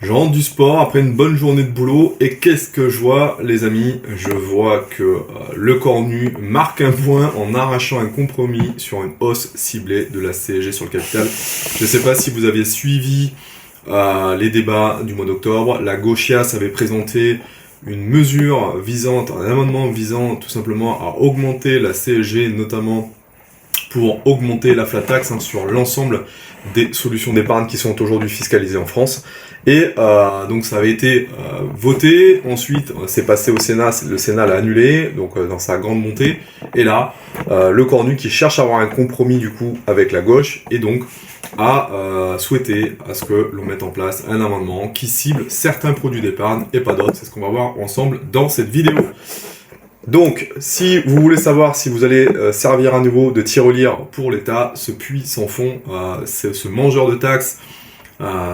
Je rentre du sport après une bonne journée de boulot et qu'est-ce que je vois, les amis? Je vois que le Cornu marque un point en arrachant un compromis sur une hausse ciblée de la CSG sur le capital. Je ne sais pas si vous aviez suivi les débats du mois d'octobre. La Gauchias avait présenté une mesure visant, un amendement visant tout simplement à augmenter la CSG, notamment pour augmenter la flat tax sur l'ensemble des solutions d'épargne qui sont aujourd'hui fiscalisées en France. Et donc ça avait été voté, ensuite c'est passé au Sénat, le Sénat l'a annulé, donc dans sa grande montée, et là, le Cornu qui cherche à avoir un compromis du coup avec la gauche, et donc a souhaité à ce que l'on mette en place un amendement qui cible certains produits d'épargne et pas d'autres. C'est ce qu'on va voir ensemble dans cette vidéo. Donc, si vous voulez savoir si vous allez servir à nouveau de tirelire pour l'État, ce puits sans fond, ce mangeur de taxes,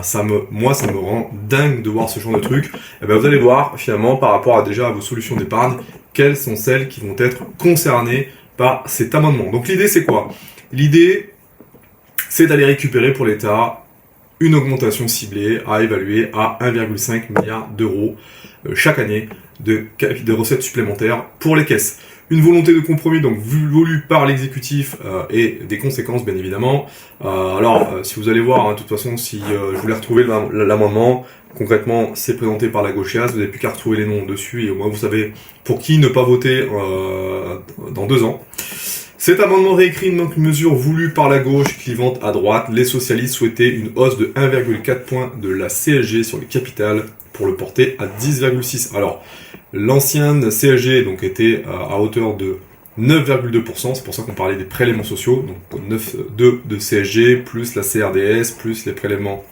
ça me rend dingue de voir ce genre de truc. Et ben, vous allez voir finalement par rapport à vos solutions d'épargne, quelles sont celles qui vont être concernées par cet amendement. Donc l'idée c'est quoi? L'idée c'est d'aller récupérer pour l'État une augmentation ciblée à évaluer à 1,5 milliard d'euros chaque année de recettes supplémentaires pour les caisses. Une volonté de compromis donc voulue par l'exécutif et des conséquences bien évidemment. Si vous allez voir, de toute façon, si je voulais retrouver l'amendement, concrètement c'est présenté par la Gauchias, vous n'avez plus qu'à retrouver les noms dessus et au moins vous savez pour qui ne pas voter dans 2 ans. Cet amendement réécrit une mesure voulue par la gauche clivante à droite. Les socialistes souhaitaient une hausse de 1,4 points de la CSG sur le capital pour le porter à 10,6. Alors, l'ancienne CSG donc était à hauteur de 9,2%, c'est pour ça qu'on parlait des prélèvements sociaux, donc 9,2 de CSG, plus la CRDS, plus les prélèvements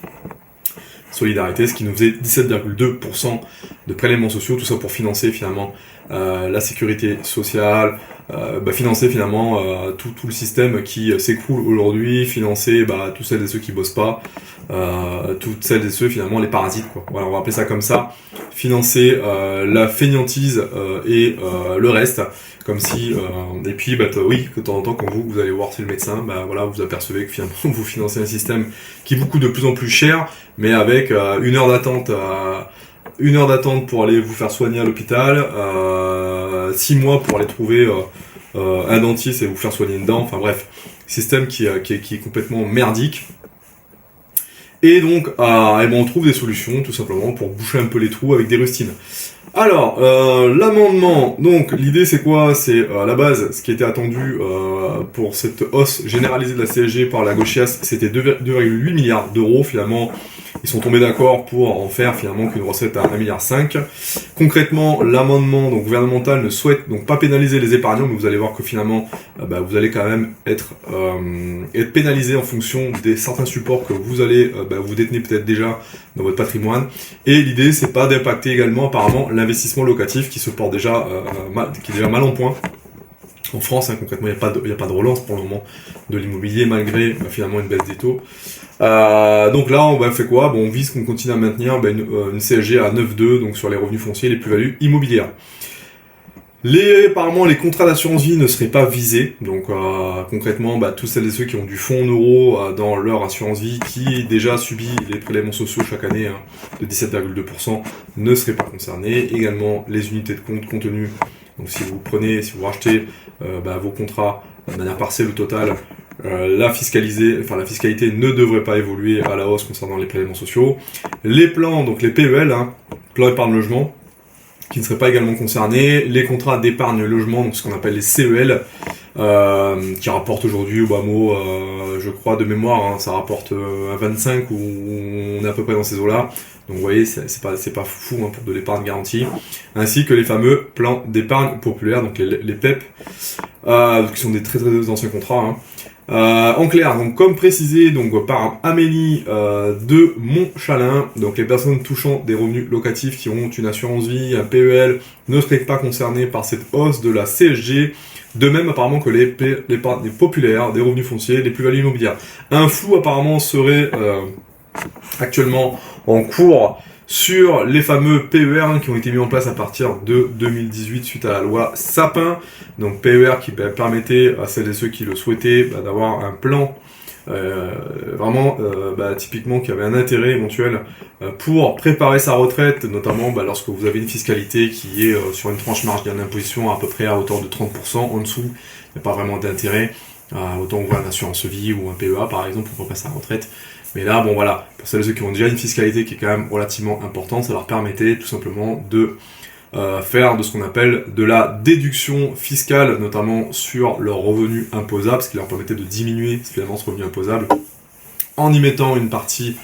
solidarité, ce qui nous faisait 17,2% de prélèvements sociaux, tout ça pour financer finalement la sécurité sociale, financer finalement tout le système qui s'écroule aujourd'hui, financer tous celles et ceux qui bossent pas, toutes celles et ceux finalement les parasites quoi. Voilà, on va appeler ça comme ça, financer la fainéantise et le reste, comme si et puis oui, que de temps en temps quand vous allez voir chez le médecin, vous apercevez que finalement vous financez un système qui vous coûte de plus en plus cher, mais avec une heure d'attente pour aller vous faire soigner à l'hôpital, 6 mois pour aller trouver un dentiste et vous faire soigner une dent, enfin bref, système qui est complètement merdique. Et donc, on trouve des solutions tout simplement pour boucher un peu les trous avec des rustines. Alors, l'amendement, donc l'idée c'est quoi? C'est à la base, ce qui était attendu pour cette hausse généralisée de la CSG par la Gauchias, c'était 2,8 milliards d'euros. Finalement, ils sont tombés d'accord pour en faire finalement qu'une recette à 1,5 milliard. Concrètement, l'amendement donc gouvernemental ne souhaite donc pas pénaliser les épargnants, mais vous allez voir que finalement, vous allez quand même être pénalisé en fonction des certains supports que vous allez vous détenez peut-être déjà dans votre patrimoine. Et l'idée, c'est pas d'impacter également apparemment l'investissement locatif qui se porte déjà qui est déjà mal en point. En France, concrètement, il n'y a pas de relance pour le moment de l'immobilier malgré finalement une baisse des taux. Donc là, on fait quoi? On vise qu'on continue à maintenir une CSG à 9,2 donc sur les revenus fonciers et les plus-values immobilières. Apparemment, les contrats d'assurance vie ne seraient pas visés. Donc concrètement, tous celles et ceux qui ont du fonds en euros dans leur assurance vie, qui déjà subit les prélèvements sociaux chaque année de 17,2%, ne seraient pas concernés. Également, les unités de compte contenues. Donc si vous rachetez vos contrats de manière partielle ou totale, la fiscalité ne devrait pas évoluer à la hausse concernant les prélèvements sociaux. Les plans, donc les PEL, plan épargne logement, qui ne seraient pas également concernés. Les contrats d'épargne logement, donc ce qu'on appelle les CEL, qui rapportent aujourd'hui au bas mot, je crois de mémoire, ça rapporte à 25 ou on est à peu près dans ces eaux-là. Donc vous voyez, c'est pas fou pour de l'épargne garantie, ainsi que les fameux plans d'épargne populaire, donc les PEP, qui sont des très très anciens contrats. En clair, donc comme précisé par Amélie de Montchalin, donc les personnes touchant des revenus locatifs qui ont une assurance vie, un PEL, ne seraient pas concernées par cette hausse de la CSG. De même apparemment que les populaires, des revenus fonciers, les plus-values immobilières. Un flou apparemment serait actuellement en cours sur les fameux PER qui ont été mis en place à partir de 2018 suite à la loi Sapin. Donc PER qui permettait à celles et ceux qui le souhaitaient d'avoir un plan vraiment typiquement qui avait un intérêt éventuel pour préparer sa retraite, notamment lorsque vous avez une fiscalité qui est sur une tranche marge d'imposition à peu près à hauteur de 30%, en dessous, il n'y a pas vraiment d'intérêt. Autant ouvrir une assurance vie ou un PEA par exemple pour préparer sa retraite. Mais là, bon voilà, pour celles et ceux qui ont déjà une fiscalité qui est quand même relativement importante, ça leur permettait tout simplement de faire de ce qu'on appelle de la déduction fiscale, notamment sur leurs revenus imposables, ce qui leur permettait de diminuer finalement ce revenu imposable en y mettant une partie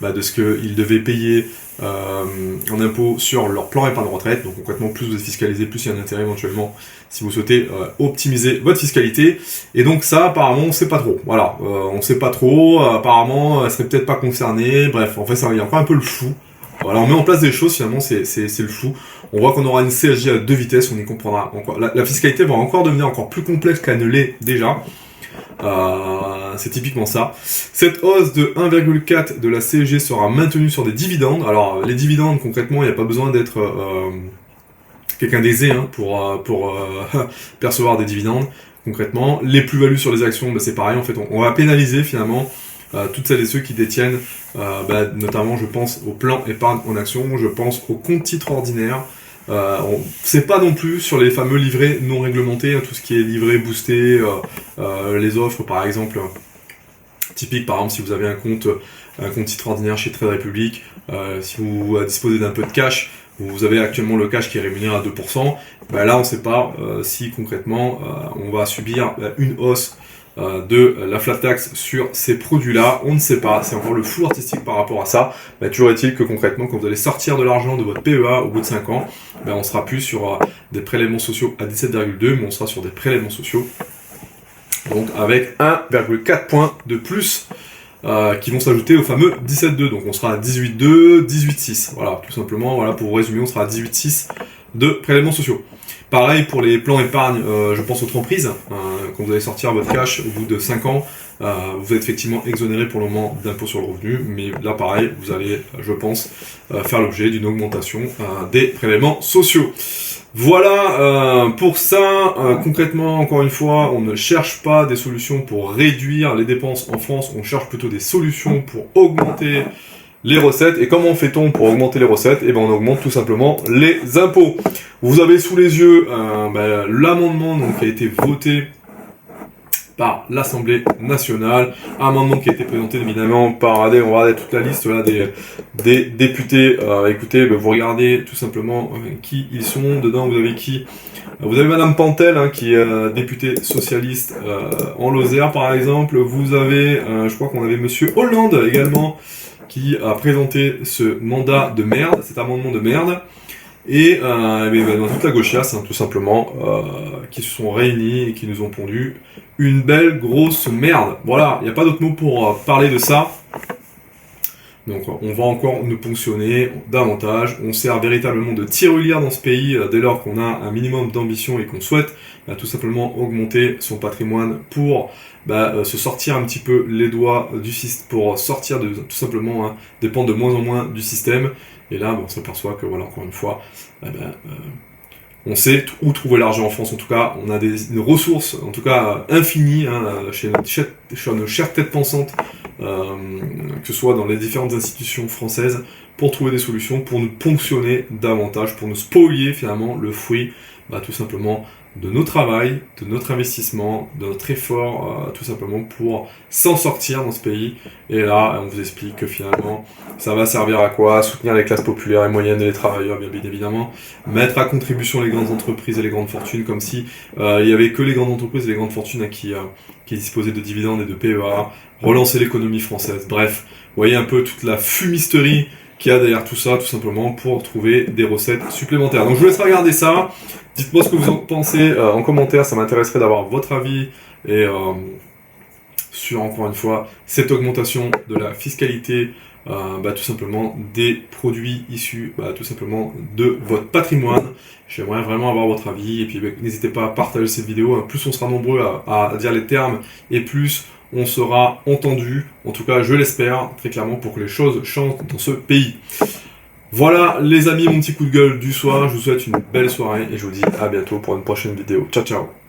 de ce qu'ils devaient payer en impôt sur leur plan épargne retraite. Donc concrètement, plus vous êtes fiscalisé, plus il y a un intérêt éventuellement si vous souhaitez optimiser votre fiscalité. Et donc ça, apparemment, on sait pas trop. Voilà, on sait pas trop. Apparemment, elle serait peut-être pas concernée. Bref, en fait, ça il y a encore un peu le flou. Voilà, on met en place des choses, finalement, c'est le flou. On voit qu'on aura une CSG à 2 vitesses, on y comprendra encore. La fiscalité va encore devenir encore plus complexe qu'elle ne l'est déjà. C'est typiquement ça. Cette hausse de 1,4 de la CSG sera maintenue sur des dividendes. Alors, les dividendes, concrètement, il n'y a pas besoin d'être quelqu'un d'aisé pour percevoir des dividendes. Concrètement, les plus-values sur les actions, c'est pareil. En fait, on va pénaliser finalement toutes celles et ceux qui détiennent, notamment, je pense au plan épargne en action, je pense au compte titre ordinaire. C'est pas non plus sur les fameux livrets non réglementés, tout ce qui est livré boosté, les offres par exemple, typique par exemple si vous avez un compte titre ordinaire chez Trade Republic, si vous disposez d'un peu de cash, vous avez actuellement le cash qui est rémunéré à 2%, là on ne sait pas si concrètement on va subir une hausse de la flat tax sur ces produits-là, on ne sait pas, c'est encore le flou artistique par rapport à ça. Toujours est-il que concrètement, quand vous allez sortir de l'argent de votre PEA au bout de 5 ans, on sera plus sur des prélèvements sociaux à 17,2, mais on sera sur des prélèvements sociaux, donc avec 1,4 points de plus qui vont s'ajouter au fameux 17,2, donc on sera à 18,2, 18,6, voilà, tout simplement, voilà, pour vous résumer, on sera à 18,6 de prélèvements sociaux. Pareil pour les plans épargne, je pense aux entreprises, quand vous allez sortir votre cash au bout de 5 ans, vous êtes effectivement exonéré pour le moment d'impôt sur le revenu, mais là pareil, vous allez, je pense, faire l'objet d'une augmentation des prélèvements sociaux. Voilà pour ça, concrètement, encore une fois, on ne cherche pas des solutions pour réduire les dépenses en France, on cherche plutôt des solutions pour augmenter les recettes. Et comment fait-on pour augmenter les recettes? On augmente tout simplement les impôts. Vous avez sous les yeux l'amendement qui a été voté par l'Assemblée nationale, un amendement qui a été présenté évidemment par, on va regarder toute la liste là, des députés. Écoutez, vous regardez tout simplement qui ils sont. Dedans, vous avez qui? Vous avez Madame Pantel, qui est députée socialiste en Lozère par exemple. Vous avez, je crois qu'on avait Monsieur Hollande également, qui a présenté ce mandat de merde, cet amendement de merde, et dans toute la gauchiasse, tout simplement, qui se sont réunis et qui nous ont pondu une belle grosse merde. Voilà, il n'y a pas d'autre mot pour parler de ça. Donc on va encore nous ponctionner davantage, on sert véritablement de tirelire dans ce pays dès lors qu'on a un minimum d'ambition et qu'on souhaite tout simplement augmenter son patrimoine pour se sortir un petit peu les doigts du système, pour sortir de tout simplement dépendre de moins en moins du système. Et là on s'aperçoit que voilà, encore une fois, on sait où trouver l'argent en France. En tout cas, on a une ressource, en tout cas infinies, chez nos chères têtes pensantes, que ce soit dans les différentes institutions françaises, pour trouver des solutions, pour nous ponctionner davantage, pour nous spolier finalement le fruit, tout simplement, de nos travail, de notre investissement, de notre effort, tout simplement pour s'en sortir dans ce pays. Et là, on vous explique que finalement, ça va servir à quoi? Soutenir les classes populaires et moyennes et les travailleurs, bien évidemment. Mettre à contribution les grandes entreprises et les grandes fortunes, comme si il y avait que les grandes entreprises et les grandes fortunes qui disposaient de dividendes et de PEA. Relancer l'économie française. Bref, vous voyez un peu toute la fumisterie qu'il y a derrière tout ça, tout simplement, pour trouver des recettes supplémentaires. Donc je vous laisse regarder ça. Dites-moi ce que vous en pensez en commentaire, ça m'intéresserait d'avoir votre avis et sur, encore une fois, cette augmentation de la fiscalité, tout simplement des produits issus tout simplement de votre patrimoine. J'aimerais vraiment avoir votre avis et puis n'hésitez pas à partager cette vidéo. Plus on sera nombreux à dire les termes et plus on sera entendu, en tout cas je l'espère, très clairement, pour que les choses changent dans ce pays. Voilà les amis, mon petit coup de gueule du soir, je vous souhaite une belle soirée et je vous dis à bientôt pour une prochaine vidéo. Ciao ciao.